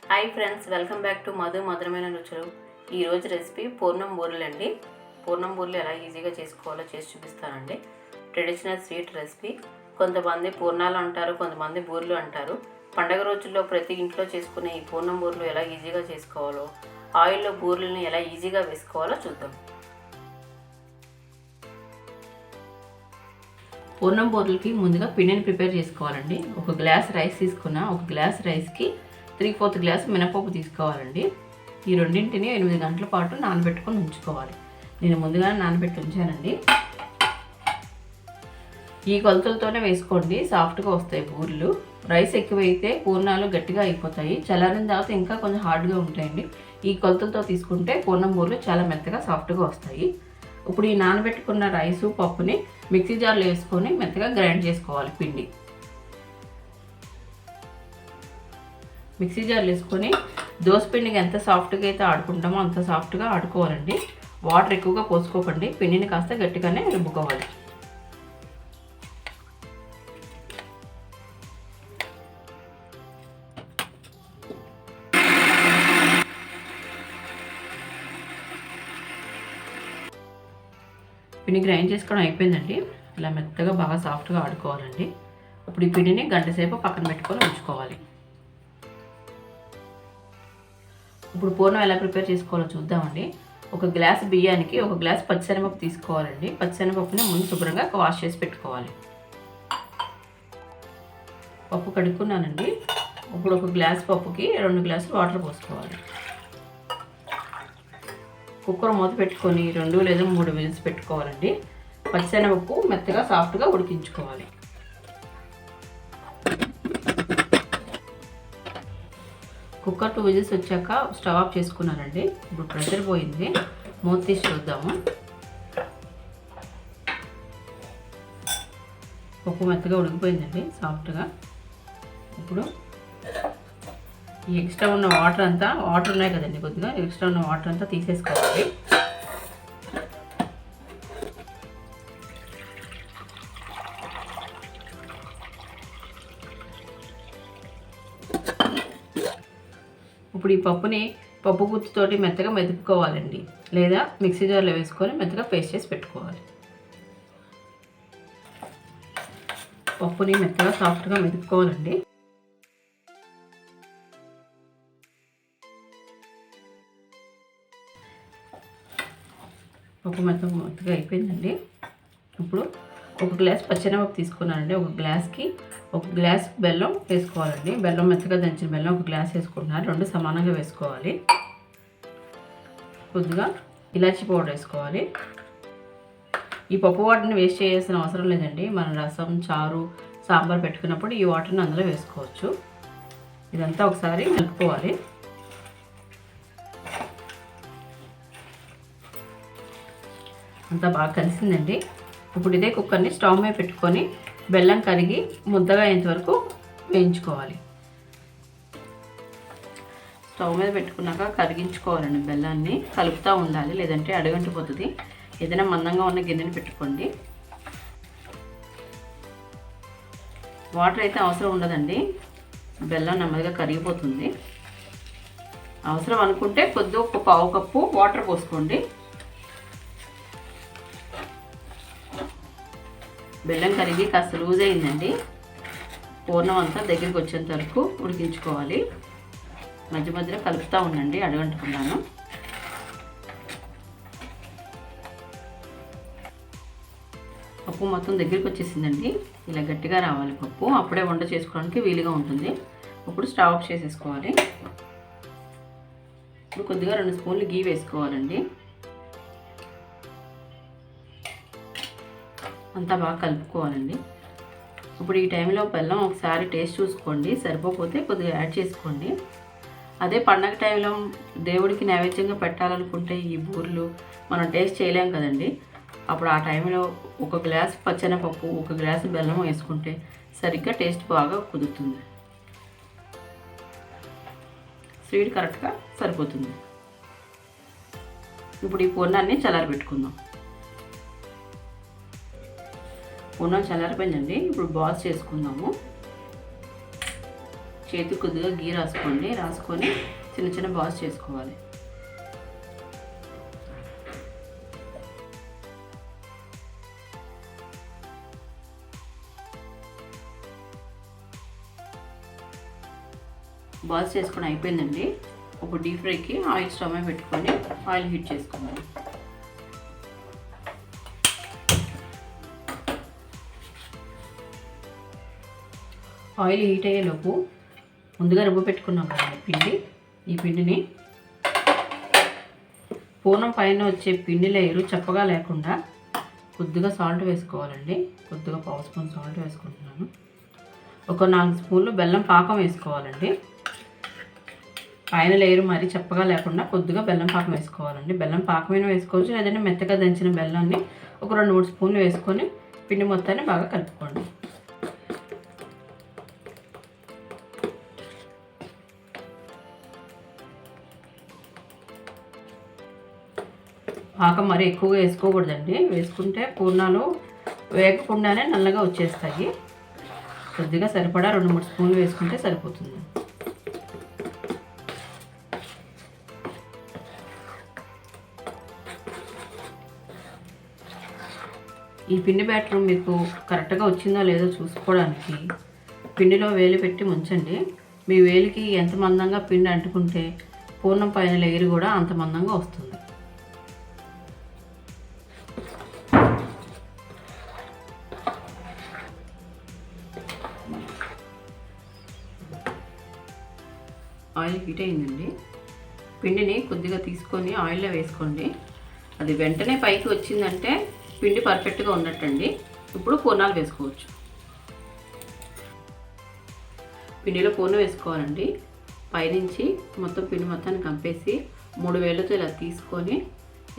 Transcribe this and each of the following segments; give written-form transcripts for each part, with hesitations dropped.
Hi friends, welcome back to Madhu మధురమైన రుచులు. ఈరోజు రెసిపీ పూర్ణం బూరెలు అండి. పూర్ణం బూరెలు ఎలా ఈజీగా చేసుకోవాలో చేసి చూపిస్తానండి. Traditional sweet recipe. కొంతమంది పూర్ణాలు అంటారు, కొంతమంది బూరెలు అంటారు. పండగ రోజుల్లో ప్రతి ఇంట్లో చేసుకునే ఈ పూర్ణం బూరెలు ఎలా ఈజీగా చేసుకోవాలో, ఆయిల్లో బూరెలను ఎలా ఈజీగా వేసుకోవాలో చూద్దాం. పూర్ణం బూరెలకి ముందుగా పిండిని ప్రిపేర్ చేసుకోవాలండి. ఒక గ్లాస్ రైస్ తీసుకున్న, ఒక గ్లాస్ రైస్కి 3/4 గ్లాస్ మినపప్పు తీసుకోవాలండి. ఈ రెండింటిని 8 గంటల పాటు నానబెట్టుకొని ఉంచుకోవాలి. నేను ముందుగానే నానబెట్టి ఉంచానండి. ఈ కొలతలతోనే వేసుకోండి, సాఫ్ట్గా వస్తాయి బూరెలు. రైస్ ఎక్కువైతే పూర్ణాలు గట్టిగా అయిపోతాయి. చల్లారిన తర్వాత ఇంకా కొంచెం హార్డ్గా ఉంటాయండి. ఈ కొలతలతో తీసుకుంటే పూర్ణం బూరెలు చాలా మెత్తగా సాఫ్ట్గా వస్తాయి. ఇప్పుడు ఈ నానబెట్టుకున్న రైసు పప్పుని మిక్సీ జార్లో వేసుకొని మెత్తగా గ్రైండ్ చేసుకోవాలి. పిండి మిక్సీ జార్లో వేసుకొని దోసపిండికి ఎంత సాఫ్ట్గా అయితే ఆడుకుంటామో అంత సాఫ్ట్గా ఆడుకోవాలండి. వాటర్ ఎక్కువగా పోసుకోకండి, పిండిని కాస్త గట్టిగానే రుబ్బుకోవాలి. పిండి గ్రైండ్ చేసుకోవడం అయిపోయిందండి. ఇలా మెత్తగా బాగా సాఫ్ట్గా ఆడుకోవాలండి. ఇప్పుడు ఈ పిండిని గంట సేపు పక్కన పెట్టుకొని ఉంచుకోవాలి. ఇప్పుడు పూర్ణం ఎలా ప్రిపేర్ చేసుకోవాలో చూద్దామండి. ఒక గ్లాస్ బియ్యానికి ఒక గ్లాస్ పచ్చిశనగపప్పు తీసుకోవాలండి. పచ్చిశనగపప్పుని ముందు శుభ్రంగా వాష్ చేసి పెట్టుకోవాలి. పప్పు కడుక్కున్నానండి. ఇప్పుడు ఒక గ్లాస్ పప్పుకి 2 గ్లాసులు వాటర్ పోసుకోవాలి. కుక్కర్ మూత పెట్టుకొని 2 లేదా 3 విజిల్స్ పెట్టుకోవాలండి. పచ్చిశనగపప్పు మెత్తగా సాఫ్ట్గా ఉడికించుకోవాలి. కుక్కర్ 2 విజిల్స్ వచ్చాక స్టవ్ ఆఫ్ చేసుకున్నానండి. ఇప్పుడు ప్రెషర్ పోయింది, మూత తీసి చూద్దాము. పప్పు మెత్తగా ఉడికిపోయిందండి, సాఫ్ట్గా. ఇప్పుడు ఈ ఎక్స్ట్రా ఉన్న వాటర్ ఉన్నాయి కదండి, కొద్దిగా ఎక్స్ట్రా ఉన్న వాటర్ అంతా తీసేసుకోవాలి. ఇప్పుడు ఈ పప్పుని పప్పు గుత్తుతోటి మెత్తగా మెదుపుకోవాలండి, లేదా మిక్సీ జార్లో వేసుకొని మెత్తగా పేస్ట్ చేసి పెట్టుకోవాలి. పప్పుని మెత్తగా సాఫ్ట్గా మెదుపుకోవాలండి. పప్పు మెత్తగా అయిపోయిందండి. ఇప్పుడు ఒక గ్లాస్ పచ్చెనపప్పు తీసుకున్నానండి. ఒక గ్లాస్కి 1 గ్లాస్ బెల్లం వేసుకోవాలండి. బెల్లం మెత్తగా దంచిన బెల్లం 1 గ్లాస్ వేసుకుంటున్నారు. 2 సమానంగా వేసుకోవాలి. కొద్దిగా ఇలాచీ పౌడర్ వేసుకోవాలి. ఈ పప్పు వాటర్ని వేస్ట్ చేయాల్సిన అవసరం లేదండి. మనం రసం, చారు, సాంబార్ పెట్టుకున్నప్పుడు ఈ వాటర్ని అందులో వేసుకోవచ్చు. ఇదంతా ఒకసారి కలుపుకోవాలి. అంతా బాగా కలిసిందండి. ఇప్పుడు ఇదే కుక్కర్ని స్టవ్ మీద పెట్టుకొని బెల్లం కరిగి ముద్దగా అయ్యేంతవరకు వేయించుకోవాలి. స్టవ్ మీద పెట్టుకున్నాక కరిగించుకోవాలండి. బెల్లాన్ని కలుపుతూ ఉండాలి, లేదంటే అడుగంటిపోతుంది. ఏదైనా మందంగా ఉన్న గిన్నెని పెట్టుకోండి. వాటర్ అయితే అవసరం ఉండదండి, బెల్లం నెమ్మదిగా కరిగిపోతుంది. అవసరం అనుకుంటే కొద్దిగా ఒక 1/2 కప్పు వాటర్ పోసుకోండి. బెల్లం కరిగి కాస్త లూజ్ అయిందండి. పూర్ణం అంతా దగ్గరికి వచ్చేంత వరకు ఉడికించుకోవాలి. మధ్య మధ్యలో కలుపుతూ ఉండండి, అడుగంటుకున్నాను. పప్పు మొత్తం దగ్గరికి వచ్చేసిందండి. ఇలా గట్టిగా రావాలి పప్పు, అప్పుడే వంట చేసుకోవడానికి వీలుగా ఉంటుంది. ఇప్పుడు స్టవ్ ఆఫ్ చేసేసుకోవాలి. ఇప్పుడు కొద్దిగా 2 స్పూన్లు గీ వేసుకోవాలండి. అంతా బాగా కలుపుకోవాలండి. ఇప్పుడు ఈ టైంలో బెల్లం ఒకసారి టేస్ట్ చూసుకోండి, సరిపోతే కొద్దిగా యాడ్ చేసుకోండి. అదే పండగ టైంలో దేవుడికి నైవేద్యంగా పెట్టాలనుకుంటే ఈ బూరెలు మనం టేస్ట్ చేయలేం కదండి. అప్పుడు ఆ టైంలో 1 గ్లాస్ పచ్చెనపప్పు, 1 గ్లాసు బెల్లం వేసుకుంటే సరిగ్గా టేస్ట్ బాగా కుదురుతుంది. స్వీట్ కరెక్ట్గా సరిపోతుంది. ఇప్పుడు ఈ పూర్ణాన్ని చల్లారబెట్టుకుందాం. పూర్ణం చల్లారిపోయిందండి. ఇప్పుడు బాల్స్ చేసుకుందాము. చేతికి కొద్దిగా గీ రాసుకోండి. రాసుకొని చిన్న చిన్న బాల్స్ చేసుకోవాలి. బాల్స్ చేసుకొని అయిపోయిందండి. ఇప్పుడు డీప్ ఫ్రైకి ఆయిల్ స్టవ్ మీద పెట్టుకొని ఆయిల్ హీట్ చేసుకుందాం. ఆయిల్ హీట్ అయ్యేలోపు ముందుగా రుబ్బ పెట్టుకున్నాం కదండి పిండి, ఈ పిండిని పూర్ణం పైన వచ్చే పిండి లేయరు చప్పగా లేకుండా కొద్దిగా సాల్ట్ వేసుకోవాలండి. కొద్దిగా పావు స్పూన్ సాల్ట్ వేసుకుంటున్నాను. ఒక 4 స్పూన్లు బెల్లం పాకం వేసుకోవాలండి. పైన లేయరు మరీ చప్పగా లేకుండా కొద్దిగా బెల్లం పాకం వేసుకోవాలండి. బెల్లం పాకమైనా వేసుకోవచ్చు, లేదంటే మెత్తగా దంచిన బెల్లాన్ని ఒక 2-3 స్పూన్లు వేసుకొని పిండి మొత్తాన్ని బాగా కలుపుకోండి. పాకం మరీ ఎక్కువగా వేసుకోకూడదండి. వేసుకుంటే పూర్ణాలు వేగకుండానే నల్లగా వచ్చేస్తాయి. కొద్దిగా సరిపడా 2-3 స్పూన్లు వేసుకుంటే సరిపోతుంది. ఈ పిండి బ్యాటర్ మీకు కరెక్ట్గా వచ్చిందో లేదో చూసుకోవడానికి పిండిలో వేలు పెట్టి ముంచండి. మీ వేలికి ఎంత మందంగా పిండి అంటుకుంటే పూర్ణం పైన లేయర్ కూడా అంత మందంగా వస్తుంది. ఆయిల్ హీట్ అయిందండి. పిండిని కొద్దిగా తీసుకొని ఆయిల్లో వేసుకోండి. అది వెంటనే పైకి వచ్చిందంటే పిండి పర్ఫెక్ట్గా ఉన్నట్టండి. ఇప్పుడు పూర్ణాలు వేసుకోవచ్చు. పిండిలో పూర్ణం వేసుకోవాలండి. పైనుంచి మొత్తం పిండి మొత్తాన్ని కంపేసి 3 వేళ్ళతో ఇలా తీసుకొని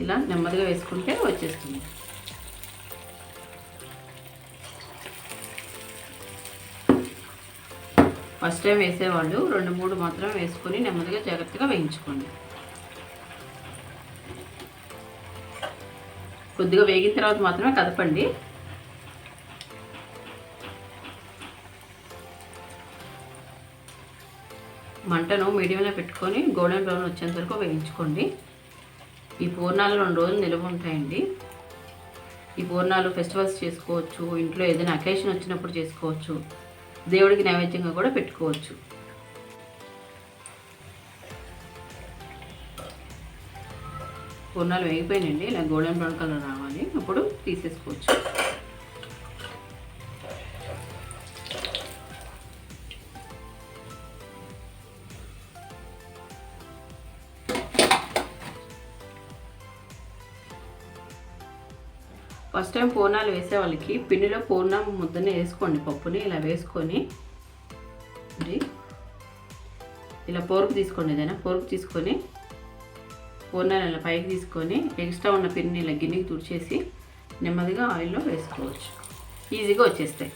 ఇలా నెమ్మదిగా వేసుకుంటే వచ్చేస్తుంది. ఫస్ట్ టైం వేసేవాళ్ళు 2-3 మాత్రం వేసుకొని నెమ్మదిగా జాగ్రత్తగా వేయించుకోండి. కొద్దిగా వేగిన తర్వాత మాత్రమే కదపండి. మంటను మీడియంలో పెట్టుకొని గోల్డెన్ బ్రౌన్ వచ్చేంత వరకు వేయించుకోండి. ఈ పూర్ణాలు 2 రోజులు నిల్వ ఉంటాయండి. ఈ పూర్ణాలు ఫెస్టివల్స్ చేసుకోవచ్చు, ఇంట్లో ఏదైనా అకేషన్ వచ్చినప్పుడు చేసుకోవచ్చు, దేవుడికి నైవేద్యంగా కూడా పెట్టుకోవచ్చు. పూర్ణాలు వేగిపోయినండి. ఇలా గోల్డెన్ బ్రౌన్ కలర్ రావాలి. అప్పుడు తీసేసుకోవచ్చు. ఫస్ట్ టైం పూర్ణాలు వేసే వాళ్ళకి పిండిలో పూర్ణం ముద్దని వేసుకోండి. పప్పుని ఇలా వేసుకొని ఇలా పోరుకు తీసుకోండి. ఏదైనా పోరుకు తీసుకొని పూర్ణాలు ఇలా పైకి తీసుకొని ఎక్స్ట్రా ఉన్న పిండిని ఇలా గిన్నెకి తుడిచేసి నెమ్మదిగా ఆయిల్లో వేసుకోవచ్చు. ఈజీగా వచ్చేస్తాయి.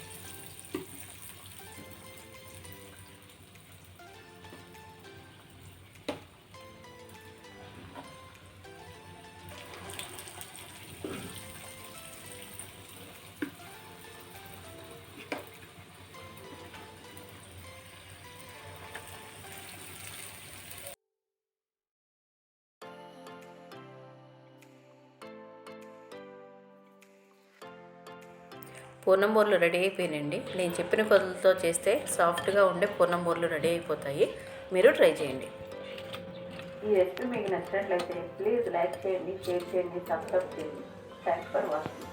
పూర్ణం బూరెలు రెడీ అయిపోయినండి. నేను చెప్పిన కొలతలతో చేస్తే సాఫ్ట్గా ఉండే పూర్ణం బూరెలు రెడీ అయిపోతాయి. మీరు ట్రై చేయండి. ఈ రెసిపీ మీకు నచ్చినట్లయితే ప్లీజ్ లైక్ చేయండి, షేర్ చేయండి, సబ్స్క్రైబ్ చేయండి. Thanks for watching.